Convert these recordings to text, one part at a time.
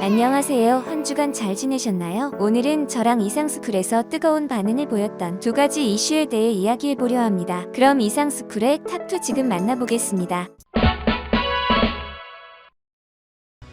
안녕하세요. 한 주간 잘 지내셨나요? 오늘은 저랑 이상스쿨에서 뜨거운 반응을 보였던 두 가지 이슈에 대해 이야기해보려 합니다. 그럼 이상스쿨의 탑2 지금 만나보겠습니다.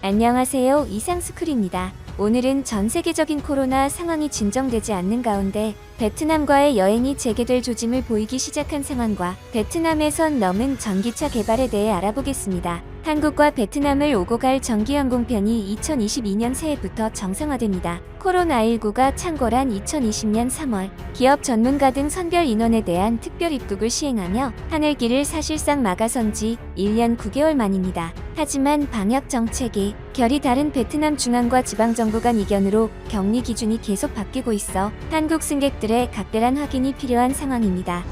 안녕하세요. 이상스쿨입니다. 오늘은 전 세계적인 코로나 상황이 진정되지 않는 가운데 베트남과의 여행이 재개될 조짐을 보이기 시작한 상황과 베트남의 선 넘은 전기차 개발에 대해 알아보겠습니다. 한국과 베트남을 오고 갈 전기항공편이 2022년 새해부터 정상화됩니다. 코로나19가 창궐한 2020년 3월, 기업 전문가 등 선별 인원에 대한 특별 입국을 시행하며 하늘길을 사실상 막아선 지 1년 9개월 만입니다. 하지만 방역 정책이 결이 다른 베트남 중앙과 지방정부 간 이견으로 격리 기준이 계속 바뀌고 있어 한국 승객들의 각별한 확인이 필요한 상황입니다.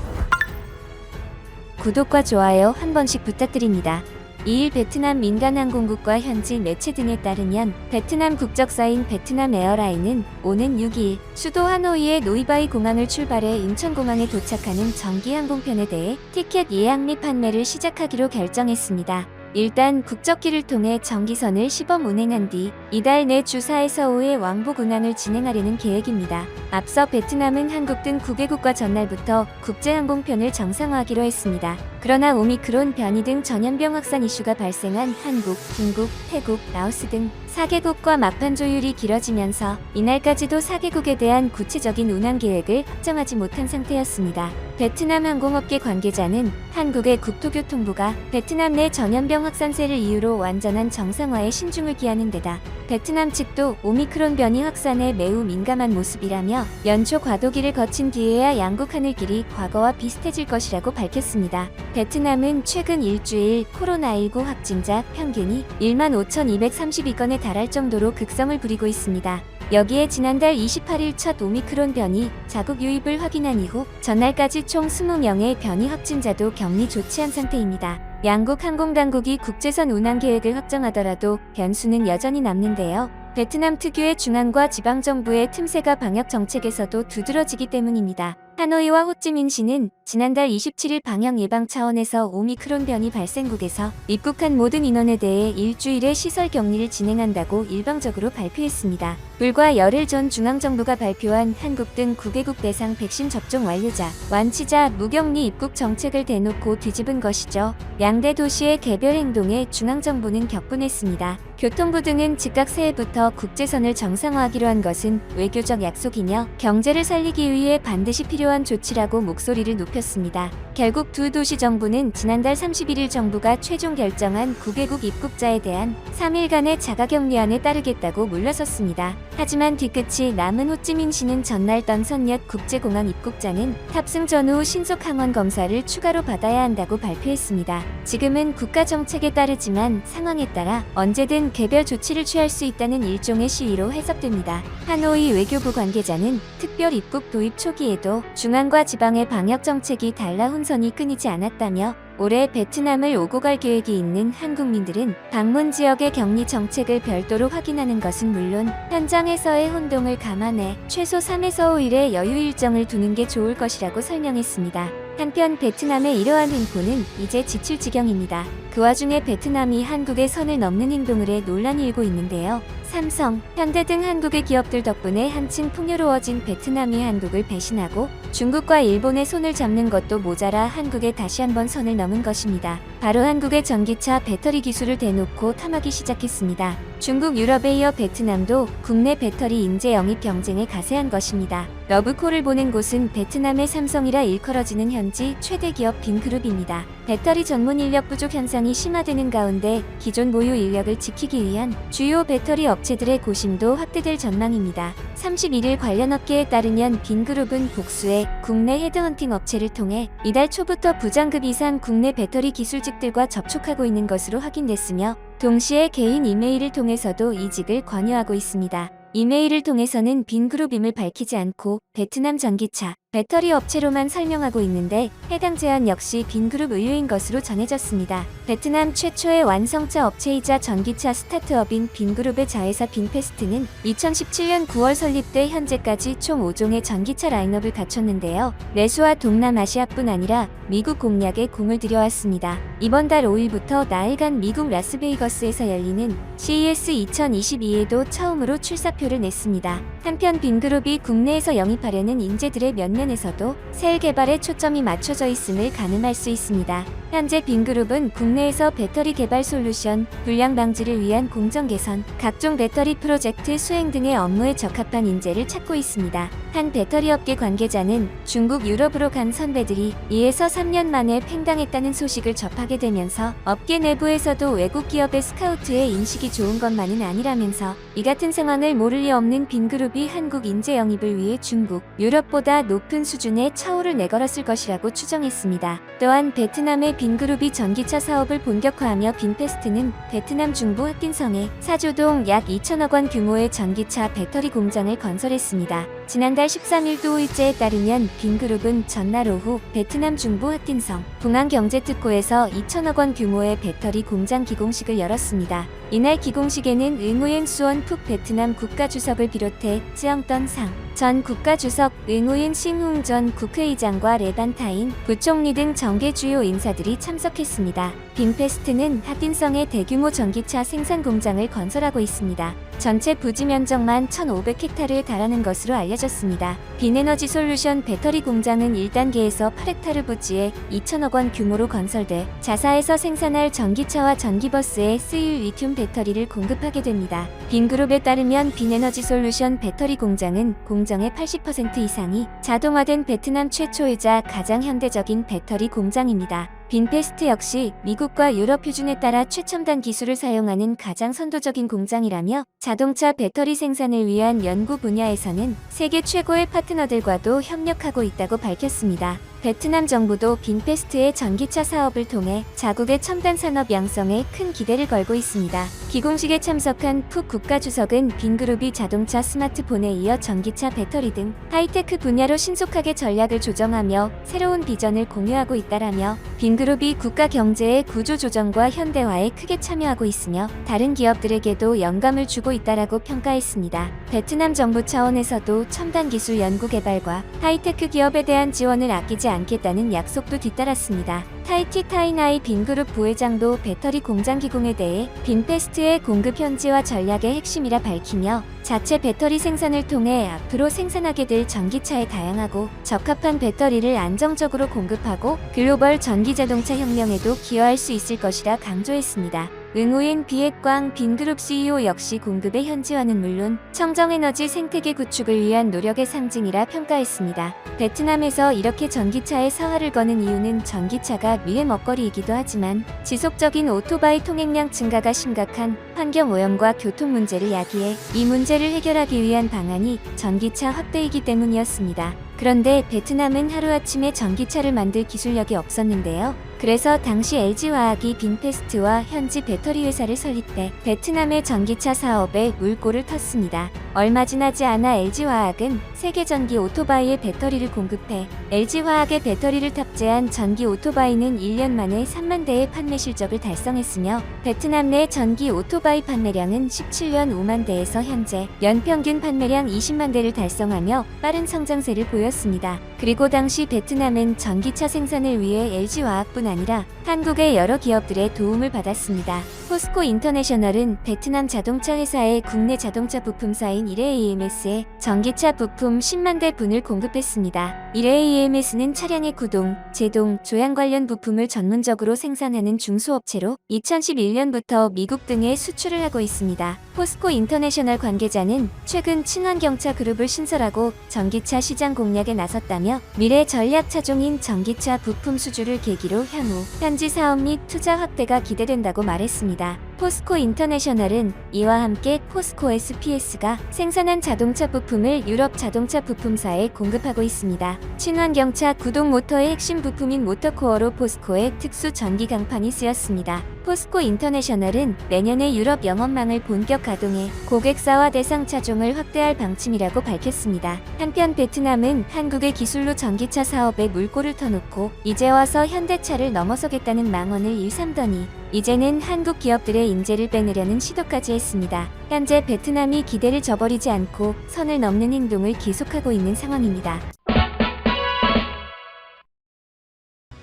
구독과 좋아요 한 번씩 부탁드립니다. 2일 베트남 민간항공국과 현지 매체 등에 따르면 베트남 국적사인 베트남 에어라인은 오는 6일 수도 하노이의 노이바이 공항을 출발해 인천공항에 도착하는 전기항공편에 대해 티켓 예약 및 판매를 시작하기로 결정했습니다. 일단 국적기를 통해 전기선을 시범 운행한 뒤 이달 내 주 4에서 5회 왕복 운항을 진행하려는 계획입니다. 앞서 베트남은 한국 등 9개국과 전날부터 국제항공편을 정상화하기로 했습니다. 그러나 오미크론 변이 등 전염병 확산 이슈가 발생한 한국, 중국, 태국, 라오스 등 4개국과 막판 조율이 길어지면서 이날까지도 4개국에 대한 구체적인 운항 계획을 확정하지 못한 상태였습니다. 베트남 항공업계 관계자는 한국의 국토교통부가 베트남 내 전염병 확산세를 이유로 완전한 정상화에 신중을 기하는 데다 베트남 측도 오미크론 변이 확산에 매우 민감한 모습이라며 연초 과도기를 거친 뒤에야 양국 하늘길이 과거와 비슷해질 것이라고 밝혔습니다. 베트남은 최근 일주일 코로나19 확진자 평균이 15,232건에 달할 정도로 극성을 부리고 있습니다. 여기에 지난달 28일 첫 오미크론 변이 자국 유입을 확인한 이후 전날까지 총 20명의 변이 확진자도 격리 조치한 상태입니다. 양국 항공당국이 국제선 운항 계획을 확정하더라도 변수는 여전히 남는데요. 베트남 특유의 중앙과 지방정부의 틈새가 방역 정책에서도 두드러지기 때문입니다. 하노이와 호찌민시는 지난달 27일 방역 예방 차원에서 오미크론 변이 발생국에서 입국한 모든 인원에 대해 일주일의 시설 격리를 진행한다고 일방적으로 발표했습니다. 불과 열흘 전 중앙정부가 발표한 한국 등 9개국 대상 백신 접종 완료자, 완치자, 무격리 입국 정책을 대놓고 뒤집은 것이죠. 양대 도시의 개별 행동에 중앙정부는 격분했습니다. 교통부 등은 즉각 새해부터 국제선을 정상화하기로 한 것은 외교적 약속이며 경제를 살리기 위해 반드시 필요한 조치라고 목소리를 높였습니다. 결국 두 도시 정부는 지난달 31일 정부가 최종 결정한 9개국 입국자에 대한 3일간의 자가격리안에 따르겠다고 물러섰습니다. 하지만 뒤끝이 남은 호찌민시는 전날 던선역 국제공항 입국자는 탑승 전후 신속 항원 검사를 추가로 받아야 한다고 발표했습니다. 지금은 국가 정책에 따르지만 상황에 따라 언제든 개별 조치를 취할 수 있다는 일종의 시위로 해석됩니다. 하노이 외교부 관계자는 특별 입국 도입 초기에도 중앙과 지방의 방역 정책이 달라 혼선이 끊이지 않았다며 올해 베트남을 오고 갈 계획이 있는 한국민들은 방문 지역의 격리 정책을 별도로 확인하는 것은 물론 현장에서의 혼동을 감안해 최소 3에서 5일의 여유 일정을 두는 게 좋을 것이라고 설명했습니다. 한편 베트남의 이러한 횡포는 이제 지칠 지경입니다. 그 와중에 베트남이 한국의 선을 넘는 행동을 해 논란이 일고 있는데요. 삼성, 현대 등 한국의 기업들 덕분에 한층 풍요로워진 베트남이 한국을 배신하고 중국과 일본의 손을 잡는 것도 모자라 한국에 다시 한번 선을 넘은 것입니다. 바로 한국의 전기차 배터리 기술을 대놓고 탐하기 시작했습니다. 중국, 유럽에 이어 베트남도 국내 배터리 인재 영입 경쟁에 가세한 것입니다. 러브콜을 보낸 곳은 베트남의 삼성이라 일컬어지는 현지 최대 기업 빈그룹입니다. 배터리 전문 인력 부족 현상이 심화되는 가운데 기존 보유 인력을 지키기 위한 주요 배터리 업체들의 고심도 확대될 전망입니다. 31일 관련 업계에 따르면 빈그룹은 복수의 국내 헤드헌팅 업체를 통해 이달 초부터 부장급 이상 국내 배터리 기술직들과 접촉하고 있는 것으로 확인됐으며 동시에 개인 이메일을 통해서도 이직을 권유하고 있습니다. 이메일을 통해서는 빈그룹임을 밝히지 않고 베트남 전기차, 배터리 업체로만 설명하고 있는데 해당 제안 역시 빈그룹 의뢰인 것으로 전해졌습니다. 베트남 최초의 완성차 업체이자 전기차 스타트업인 빈그룹의 자회사 빈페스트는 2017년 9월 설립돼 현재까지 총 5종의 전기차 라인업을 갖췄는데요. 내수와 동남아시아뿐 아니라 미국 공략에 공을 들여왔습니다. 이번 달 5일부터 나흘간 미국 라스베이거스에서 열리는 CES 2022에도 처음으로 출사표를 냈습니다. 한편 빈그룹이 국내에서 영입하려는 인재들의 면면에서도 셀 개발에 초점이 맞춰져 있음을 가늠할 수 있습니다. 현재 빈그룹은 국내에서 배터리 개발 솔루션, 불량 방지를 위한 공정 개선, 각종 배터리 프로젝트 수행 등의 업무에 적합한 인재를 찾고 있습니다. 한 배터리업계 관계자는 중국 유럽으로 간 선배들이 2에서 3년 만에 팽당했다는 소식을 접하게 되면서 업계 내부에서도 외국 기업의 스카우트에 인식이 좋은 것만은 아니라면서 이 같은 상황을 모를 리 없는 빈그룹이 한국 인재 영입을 위해 중국, 유럽보다 높은 수준의 차후를 내걸었을 것이라고 추정했습니다. 또한 베트남의 빈그룹이 전기차 사업을 본격화하며 빈페스트는 베트남 중부 흑딘성에 사조동 약 2천억 원 규모의 전기차 배터리 공장을 건설했습니다. 지난달 13일 도의제에 따르면 빈그룹은 전날 오후 베트남 중부 흑딘성 공항경제특구에서 2천억 원 규모의 배터리 공장 기공식을 열었습니다. 이날 기공식에는 응우옌 수원 푹 베트남 국가주석을 비롯해 쯔엉떤 상 전 국가주석, 응우옌 싱웅 전 국회의장과 레반타인 부총리 등 정계 주요 인사들이 참석했습니다. 빈페스트는 흑딘성에 대규모 전기차 생산 공장을 건설하고 있습니다. 전체 부지 면적만 1,500헥타르에 달하는 것으로 알려졌습니다. 빈에너지 솔루션 배터리 공장은 1단계에서 8헥타르 부지에 2천억 원 규모로 건설돼 자사에서 생산할 전기차와 전기버스에 쓰일 리튬 배터리를 공급하게 됩니다. 빈그룹에 따르면 빈에너지 솔루션 배터리 공장은 공정의 80% 이상이 자동화된 베트남 최초이자 가장 현대적인 배터리 공장입니다. 빈페스트 역시 미국과 유럽 표준에 따라 최첨단 기술을 사용하는 가장 선도적인 공장이라며 자동차 배터리 생산을 위한 연구 분야에서는 세계 최고의 파트너들과도 협력하고 있다고 밝혔습니다. 베트남 정부도 빈페스트의 전기차 사업을 통해 자국의 첨단 산업 양성에 큰 기대를 걸고 있습니다. 기공식에 참석한 푹 국가주석은 빈그룹이 자동차 스마트폰에 이어 전기차 배터리 등 하이테크 분야로 신속하게 전략을 조정하며 새로운 비전을 공유하고 있다라며 빈그룹이 국가 경제의 구조 조정과 현대화에 크게 참여하고 있으며 다른 기업들에게도 영감을 주고 있다라고 평가했습니다. 베트남 정부 차원에서도 첨단 기술 연구 개발과 하이테크 기업에 대한 지원을 아끼지 않겠다는 약속도 뒤따랐습니다. 타이티 타이나이 빈그룹 부회장도 배터리 공장 기공에 대해 빈페스트의 공급 현지화 전략의 핵심이라 밝히며 자체 배터리 생산을 통해 앞으로 생산하게 될 전기차에 다양하고 적합한 배터리를 안정적으로 공급하고 글로벌 전기자동차 혁명에도 기여할 수 있을 것이라 강조했습니다. 응우인 비핵광 빈그룹 CEO 역시 공급의 현지화는 물론 청정에너지 생태계 구축을 위한 노력의 상징이라 평가했습니다. 베트남에서 이렇게 전기차에 사활을 거는 이유는 전기차가 미래 먹거리이기도 하지만 지속적인 오토바이 통행량 증가가 심각한 환경오염과 교통 문제를 야기해 이 문제를 해결하기 위한 방안이 전기차 확대이기 때문이었습니다. 그런데 베트남은 하루아침에 전기차를 만들 기술력이 없었는데요. 그래서 당시 LG화학이 빈페스트와 현지 배터리 회사를 설립해 베트남의 전기차 사업에 물꼬를 텄습니다. 얼마 지나지 않아 LG화학은 세계 전기 오토바이에 배터리를 공급해 LG화학의 배터리를 탑재한 전기 오토바이는 1년 만에 3만 대의 판매 실적을 달성했으며 베트남 내 전기 오토바이 판매량은 17년 5만 대에서 현재 연평균 판매량 20만 대를 달성하며 빠른 성장세를 보였습니다. 그리고 당시 베트남은 전기차 생산을 위해 LG화학뿐 아니라 한국의 여러 기업들의 도움을 받았습니다. 포스코 인터내셔널은 베트남 자동차 회사의 국내 자동차 부품사인 이레-AMS에 전기차 부품 10만 대 분을 공급했습니다. 이레-AMS는 차량의 구동, 제동, 조향 관련 부품을 전문적으로 생산하는 중소업체로 2011년부터 미국 등에 수출을 하고 있습니다. 포스코 인터내셔널 관계자는 최근 친환경차 그룹을 신설하고 전기차 시장 공략에 나섰다며 미래 전략 차종인 전기차 부품 수주를 계기로 향후 현지 사업 및 투자 확대가 기대된다고 말했습니다. 포스코 인터내셔널은 이와 함께 포스코 SPS가 생산한 자동차 부품을 유럽 자동차 부품사에 공급하고 있습니다. 친환경차 구동 모터의 핵심 부품인 모터코어로 포스코의 특수 전기 강판이 쓰였습니다. 포스코 인터내셔널은 내년에 유럽 영업망을 본격 가동해 고객사와 대상 차종을 확대할 방침이라고 밝혔습니다. 한편 베트남은 한국의 기술로 전기차 사업에 물꼬를 터놓고 이제 와서 현대차를 넘어서겠다는 망언을 일삼더니 이제는 한국 기업들의 인재를 빼내려는 시도까지 했습니다. 현재 베트남이 기대를 저버리지 않고 선을 넘는 행동을 계속하고 있는 상황입니다.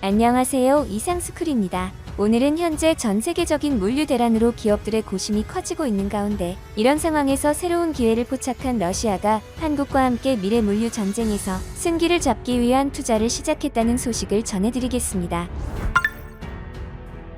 안녕하세요. 이상스쿨입니다. 오늘은 현재 전 세계적인 물류 대란으로 기업들의 고심이 커지고 있는 가운데 이런 상황에서 새로운 기회를 포착한 러시아가 한국과 함께 미래 물류 전쟁에서 승기를 잡기 위한 투자를 시작했다는 소식을 전해드리겠습니다.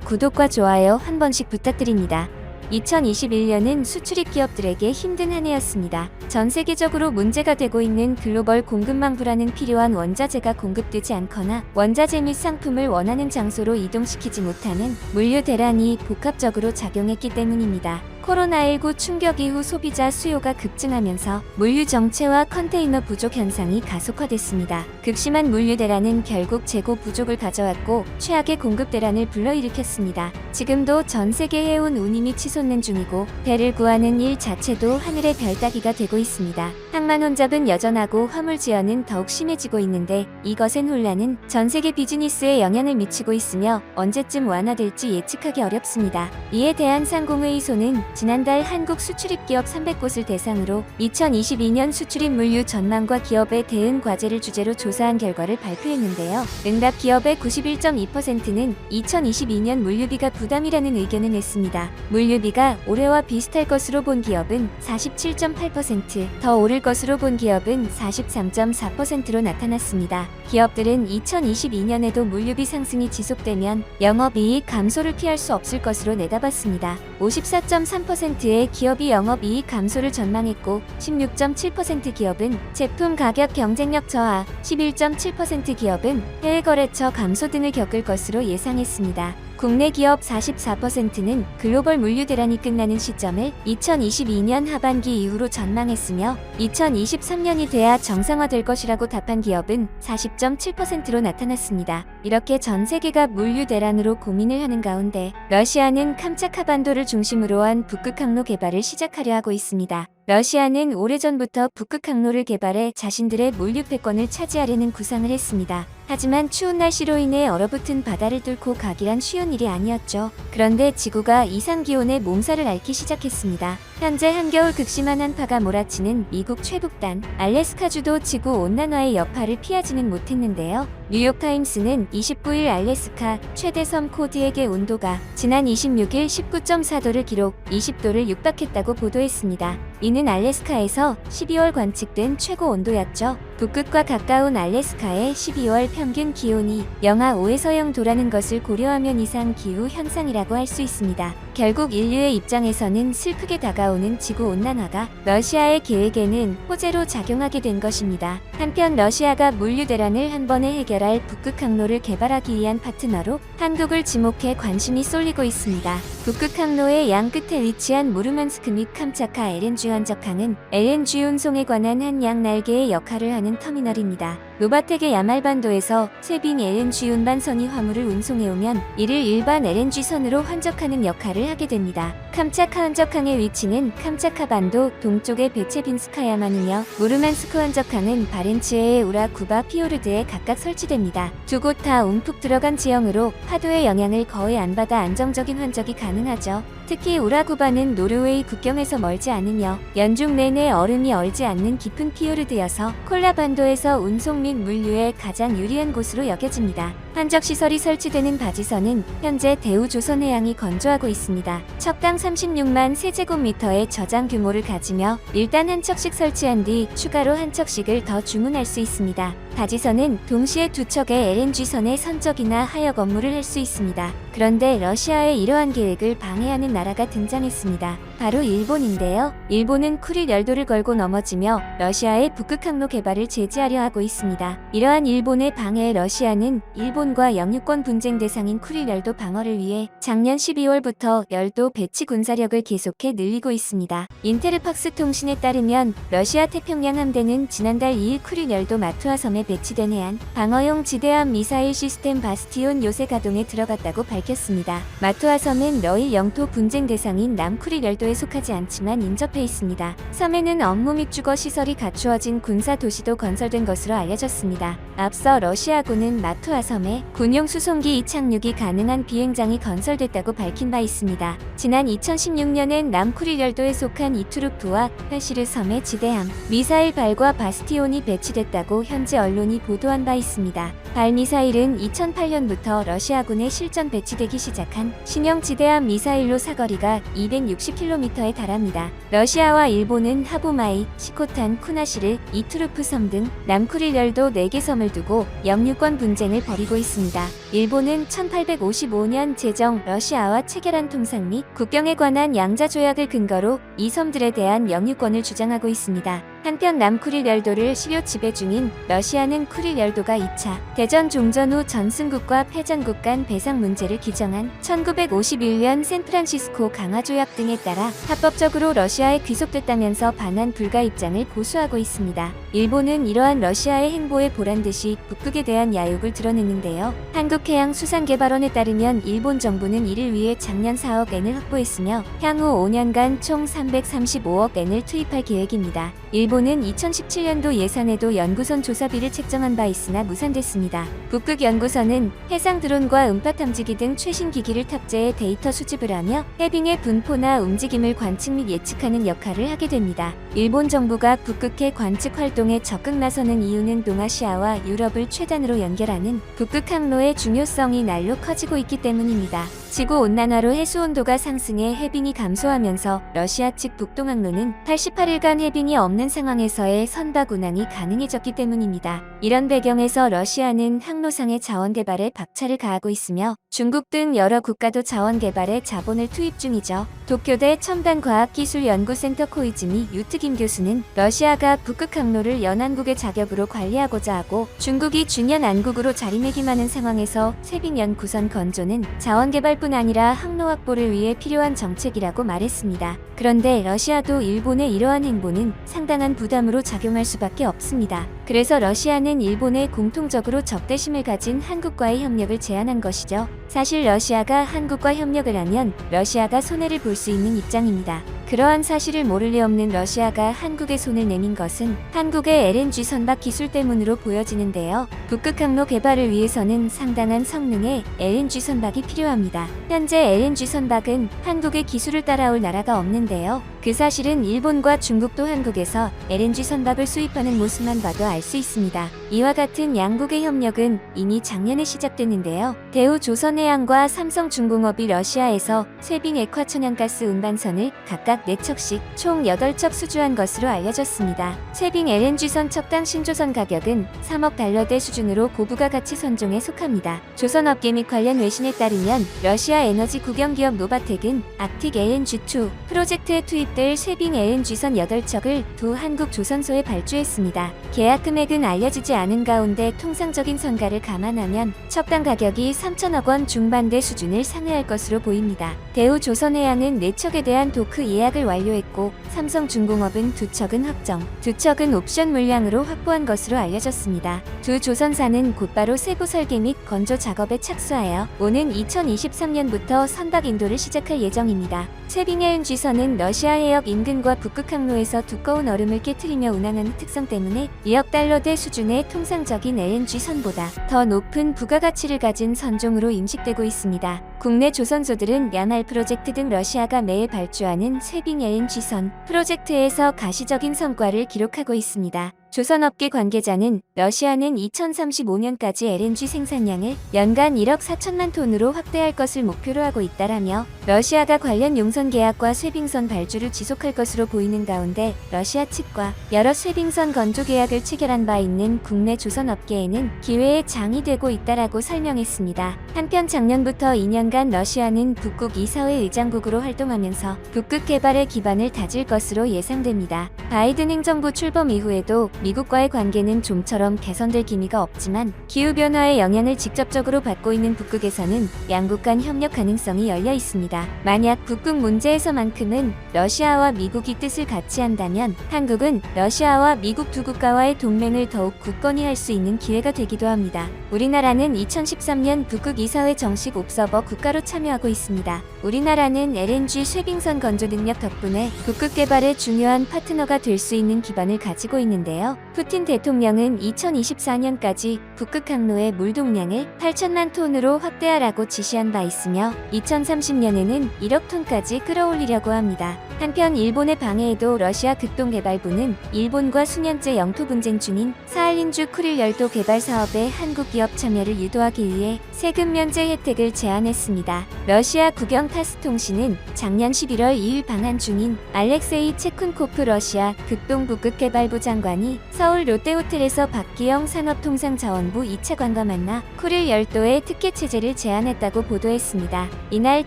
구독과 좋아요 한 번씩 부탁드립니다. 2021년은 수출입 기업들에게 힘든 한 해였습니다. 전 세계적으로 문제가 되고 있는 글로벌 공급망 불안은 필요한 원자재가 공급되지 않거나 원자재 및 상품을 원하는 장소로 이동시키지 못하는 물류 대란이 복합적으로 작용했기 때문입니다. 코로나19 충격 이후 소비자 수요가 급증하면서 물류 정체와 컨테이너 부족 현상이 가속화됐습니다. 극심한 물류 대란은 결국 재고 부족을 가져왔고 최악의 공급 대란을 불러일으켰습니다. 지금도 전 세계 해운 운임이 치솟는 중이고 배를 구하는 일 자체도 하늘의 별 따기가 되고 있습니다. 항만 혼잡은 여전하고 화물 지연은 더욱 심해지고 있는데 이 거센 혼란은 전 세계 비즈니스에 영향을 미치고 있으며 언제쯤 완화될지 예측하기 어렵습니다. 이에 대한상공회의소는 지난달 한국 수출입 기업 300곳을 대상으로 2022년 수출입 물류 전망과 기업의 대응 과제를 주제로 조사한 결과를 발표했는데요. 응답 기업의 91.2%는 2022년 물류비가 부담이라는 의견을 냈습니다. 물류비가 올해와 비슷할 것으로 본 기업은 47.8%, 더 오를 것으로 본 기업은 43.4%로 나타났습니다. 기업들은 2022년에도 물류비 상승이 지속되면 영업이익 감소를 피할 수 없을 것으로 내다봤습니다. 54.3%의 기업이 영업이익 감소를 전망했고 16.7% 기업은 제품 가격 경쟁력 저하, 11.7% 기업은 해외 거래처 감소 등을 겪을 것으로 예상했습니다. 국내 기업 44%는 글로벌 물류 대란이 끝나는 시점을 2022년 하반기 이후로 전망했으며 2023년이 돼야 정상화될 것이라고 답한 기업은 40.7%로 나타났습니다. 이렇게 전 세계가 물류 대란으로 고민을 하는 가운데 러시아는 캄차카반도를 중심으로 한 북극 항로 개발을 시작하려 하고 있습니다. 러시아는 오래전부터 북극 항로를 개발해 자신들의 물류 패권을 차지하려는 구상을 했습니다. 하지만 추운 날씨로 인해 얼어붙은 바다를 뚫고 가기란 쉬운 일이 아니었죠. 그런데 지구가 이상기온에 몸살을 앓기 시작했습니다. 현재 한겨울 극심한 한파가 몰아치는 미국 최북단 알래스카주도 지구온난화의 여파를 피하지는 못했는데요. 뉴욕타임스는 29일 알래스카 최대 섬 코디에게 온도가 지난 26일 19.4도를 기록 20도를 육박했다고 보도했습니다. 이는 알래스카에서 12월 관측된 최고 온도였죠. 북극과 가까운 알래스카의 12월 평균 기온이 영하 5에서 0도라는 것을 고려하면 이상 기후 현상이라고 할 수 있습니다. 결국 인류의 입장에서는 슬프게 다가오는 지구온난화가 러시아의 계획에는 호재로 작용하게 된 것입니다. 한편 러시아가 물류 대란을 한 번에 해결할 북극 항로를 개발하기 위한 파트너로 한국을 지목해 관심이 쏠리고 있습니다. 북극 항로의 양 끝에 위치한 무르만스크 및 캄차카 LNG 환적항은 LNG 운송에 관한 한 양 날개의 역할을 하는 터미널입니다. 노바텍의 야말반도에서 쇠빙 LNG 운반선이 화물을 운송해오면 이를 일반 LNG선으로 환적하는 역할을 하게 됩니다. 캄차카 환적항의 위치는 캄차카반도 동쪽의 베체빈스카야만이며 무르만스크 환적항은 바렌츠해의 우라 쿠바 피오르드에 각각 설치됩니다. 두 곳 다 움푹 들어간 지형으로 파도의 영향을 거의 안 받아 안정적인 환적이 가능하죠. 특히 우라구바는 노르웨이 국경에서 멀지 않으며 연중 내내 얼음이 얼지 않는 깊은 피오르드여서 콜라반도에서 운송 및 물류에 가장 유리한 곳으로 여겨집니다. 환적시설이 설치되는 바지선은 현재 대우조선해양이 건조하고 있습니다. 척당 36만 세제곱미터의 저장 규모를 가지며 일단 한 척씩 설치한 뒤 추가로 한 척씩을 더 주문할 수 있습니다. 바지선은 동시에 두 척의 LNG선의 선적이나 하역 업무를 할 수 있습니다. 그런데 러시아의 이러한 계획을 방해하는 나라가 등장했습니다. 바로 일본인데요. 일본은 쿠릴 열도를 걸고 넘어지며 러시아의 북극 항로 개발을 제지하려 하고 있습니다. 이러한 일본의 방해에 러시아는 일본과 영유권 분쟁 대상인 쿠릴 열도 방어를 위해 작년 12월부터 열도 배치 군사력을 계속해 늘리고 있습니다. 인테르팍스 통신에 따르면 러시아 태평양 함대는 지난달 2일 쿠릴 열도 마투아 섬에 배치된 해안 방어용 지대함 미사일 시스템 바스티온 요새 가동에 들어갔다고 밝혔습니다. 마투아 섬은 러일 영토 분쟁 대상인 남쿠릴 열도에 속하지 않지만 인접해 있습니다. 섬에는 업무 및 주거 시설이 갖추어진 군사 도시도 건설된 것으로 알려졌습니다. 앞서 러시아군은 마투아 섬에 군용 수송기 이착륙이 가능한 비행장이 건설됐다고 밝힌 바 있습니다. 지난 2016년엔 남쿠릴 열도에 속한 이투르프와 파시르 섬에 지대함, 미사일 발과 바스티온이 배치됐다고 현지 언론이 보도한 바 있습니다. 발 미사일은 2008년부터 러시아군에 실전 배치되기 시작한 신형 지대함 미사일로 사거리가 260km에 달합니다. 러시아와 일본은 하부마이, 시코탄, 쿠나시르, 이투르프 섬 등 남쿠릴 열도 4개 섬을 두고 영유권 분쟁을 벌이고 있습니다. 일본은 1855년 제정 러시아와 체결한 통상 및 국경에 관한 양자 조약을 근거로 이 섬들에 대한 영유권을 주장하고 있습니다. 한편 남쿠릴 열도를 실효 지배 중인 러시아는 쿠릴 열도가 2차 대전 종전 후 전승국과 패전국 간 배상 문제를 규정한 1951년 샌프란시스코 강화 조약 등에 따라 합법적으로 러시아에 귀속됐다면서 반환 불가 입장을 고수하고 있습니다. 일본은 이러한 러시아의 행보에 보란듯이 북극에 대한 야욕을 드러냈는데요. 한국해양수산개발원에 따르면 일본 정부는 이를 위해 작년 4억 엔을 확보했으며 향후 5년간 총 335억 엔을 투입할 계획입니다. 일본은 2017년도 예산에도 연구선 조사비를 책정한 바 있으나 무산됐습니다. 북극연구선은 해상 드론과 음파 탐지기 등 최신 기기를 탑재해 데이터 수집을 하며 해빙의 분포나 움직임을 관측 및 예측하는 역할을 하게 됩니다. 일본 정부가 북극해 관측 활동에 적극 나서는 이유는 동아시아와 유럽을 최단으로 연결하는 북극 항로의 중요성이 날로 커지고 있기 때문입니다. 지구온난화로 해수온도가 상승해 해빙이 감소하면서 러시아 측 북동항로는 88일간 해빙이 없는 상황에서의 선박 운항이 가능해졌기 때문입니다. 이런 배경에서 러시아는 항로상의 자원 개발에 박차를 가하고 있으며 중국 등 여러 국가도 자원 개발에 자본을 투입 중이죠. 도쿄대 첨단과학기술연구센터 코이즈미 유트김 교수는 러시아가 북극 항로를 연안국의 자격으로 관리하고자 하고 중국이 준연 안국으로 자리매김하는 상황에서 세빙연구선 건조는 자원 개발뿐 아니라 항로 확보를 위해 필요한 정책이라고 말했습니다. 그런데 러시아도 일본의 이러한 행보는 상당한 부담으로 작용할 수밖에 없습니다. 그래서 러시아는 일본에 공통적으로 적대심을 가진 한국과의 협력을 제안한 것이죠. 사실 러시아가 한국과 협력을 하면 러시아가 손해를 볼 수 있는 입장입니다. 그러한 사실을 모를 리 없는 러시아가 한국에 손을 내민 것은 한국의 LNG 선박 기술 때문으로 보여지는데요. 북극 항로 개발을 위해서는 상당한 성능의 LNG 선박이 필요합니다. 현재 LNG 선박은 한국의 기술을 따라올 나라가 없는데요. 그 사실은 일본과 중국도 한국에서 LNG 선박을 수입하는 모습만 봐도 알 수 있습니다. 이와 같은 양국의 협력은 이미 작년에 시작됐는데요. 대우조선해양과 삼성중공업이 러시아에서 쇠빙 액화천연가스 운반선을 각각 4척씩 총 8척 수주한 것으로 알려졌습니다. 쇠빙 LNG선 척당 신조선 가격은 3억 달러대 수준으로 고부가가치 선종에 속합니다. 조선업계 및 관련 외신에 따르면 러시아 에너지 국영기업 노바텍은 아틱 LNG2 프로젝트에 투입될 쇠빙 LNG선 8척을 두 한국 조선소에 발주했습니다. 계약 금액은 알려지지 않은 가운데 통상적인 선가를 감안하면 척당 가격이 3천억 원 중반대 수준을 상회할 것으로 보입니다. 대우조선해양은 4척에 대한 도크 예약을 완료했고 삼성중공업은 2척은 확정, 2척은 옵션 물량으로 확보한 것으로 알려졌습니다. 두 조선사는 곧바로 세부 설계 및 건조 작업에 착수하여 오는 2023년부터 선박 인도를 시작할 예정입니다. 쇠빙 LNG선은 러시아 해역 인근과 북극 항로에서 두꺼운 얼음을 깨트리며 운항하는 특성 때문에 2억 달러대 수준의 통상적인 LNG선보다 더 높은 부가가치를 가진 선종으로 인식되고 있습니다. 국내 조선소들은 야말 프로젝트 등 러시아가 매일 발주하는 쇠빙 LNG선 프로젝트에서 가시적인 성과를 기록하고 있습니다. 조선업계 관계자는 러시아는 2035년까지 LNG 생산량을 연간 1억 4천만 톤으로 확대할 것을 목표로 하고 있다라며 러시아가 관련 용선 계약과 쇠빙선 발주를 지속할 것으로 보이는 가운데 러시아 측과 여러 쇠빙선 건조 계약을 체결한 바 있는 국내 조선업계에는 기회의 장이 되고 있다라고 설명했습니다. 한편 작년부터 2년 조만간 러시아는 북극 이사회 의장국으로 활동하면서 북극 개발의 기반을 다질 것으로 예상됩니다. 바이든 행정부 출범 이후에도 미국과의 관계는 좀처럼 개선될 기미가 없지만 기후변화의 영향을 직접적으로 받고 있는 북극에서는 양국 간 협력 가능성이 열려 있습니다. 만약 북극 문제에서만큼은 러시아와 미국이 뜻을 같이 한다면 한국은 러시아와 미국 두 국가와의 동맹을 더욱 굳건히 할 수 있는 기회가 되기도 합니다. 우리나라는 2013년 북극 이사회 정식 옵서버 국가로 참여하고 있습니다. 우리나라는 LNG 쇄빙선 건조 능력 덕분에 북극 개발의 중요한 파트너가 될 수 있는 기반을 가지고 있는데요. 푸틴 대통령은 2024년까지 북극 항로의 물 동량을 8천만 톤으로 확대하라고 지시한 바 있으며 2030년에는 1억 톤까지 끌어올리려고 합니다. 한편 일본의 방해에도 러시아 극동개발부는 일본과 수년째 영토 분쟁 중인 사할린주 쿠릴 열도 개발 사업에 한국 기업 참여를 유도하기 위해 세금 면제 혜택을 제안했습니다. 러시아 국영 타스통신은 작년 11월 2일 방한 중인 알렉세이 체쿤코프 러시아 극동북극개발부 장관이 서울 롯데호텔에서 박기영 산업통상자원부 2차관과 만나 쿠릴 열도의 특혜 체제를 제안했다고 보도했습니다. 이날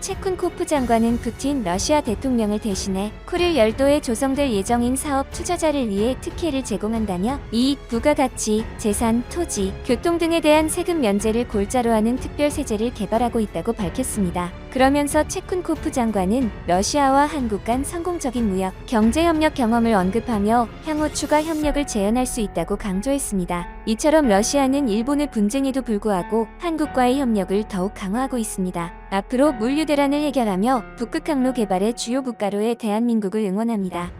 체쿤코프 장관은 푸틴 러시아 대통령을 대신해 쿠릴 열도에 조성될 예정인 사업 투자자를 위해 특혜를 제공한다며 이익, 부가가치, 재산, 토지, 교통 등에 대한 세금 면제를 골자로 하는 특별 세제를 개발하고 있다고 밝혔습니다. 그러면서 체쿤코프 장관은 러시아와 한국 간 성공적인 무역, 경제협력 경험을 언급하며 향후 추가 협력을 재현할 수 있다고 강조했습니다. 이처럼 러시아는 일본의 분쟁에도 불구하고 한국과의 협력을 더욱 강화하고 있습니다. 앞으로 물류 대란을 해결하며 북극 항로 개발의 주요 국가로의 대한민국을 응원합니다.